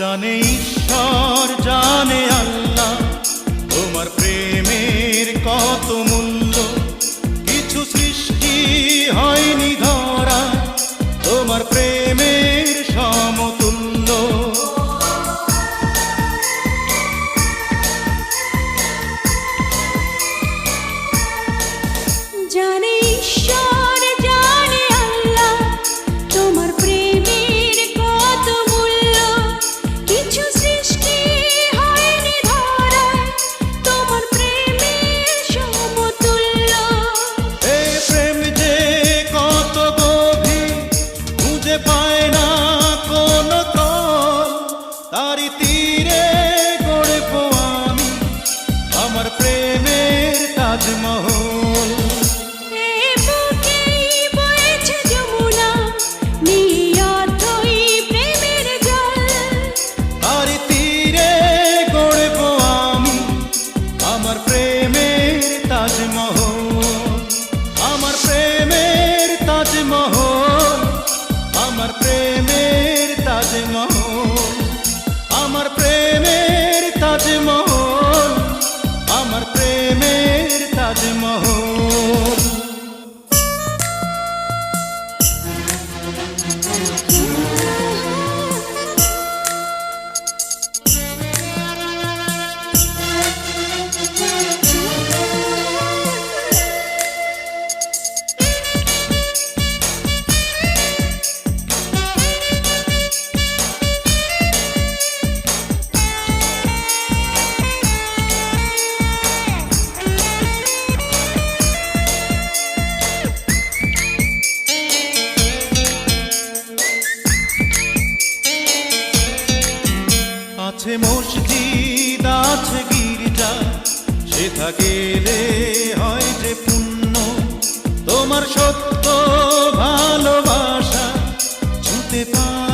জানে ঈশ্বর, জানে আল্লাহ, তোমার প্রেমের কত মূল্য। কিছু সৃষ্টি হয়নি ধরা তোমার প্রেমের সমতুল্য। জানে ঈশ্বর, জানে আল্লাহ, তোমার প্রেমের কত মূল্য। কিছু সৃষ্টি হয়নি ধরা তোমার প্রেমের সমতুল্য। এই প্রেম যে কত গভীর, খুঁজে পায় না কোন তল, তারি তীরে গড়ব আমি আমার প্রেমের তাজমহল। এ বুকেই বয়েছে যমুনা, নীল অথই প্রেমের জল। তারি তীরে গড়ব আমি আমার প্রেমের তাজমহল, আমার প্রেমের তাজমহল, আমার প্রেমের তাজমহল, আমার প্রেমের তাজমহল, আমার প্রেমের তাজমহল। আছে মসজিদ, আছে গির্জা, সেথা গেলে হয় যে পুণ্য। তোমার সত্য ভালোবাসা ছুতে পায়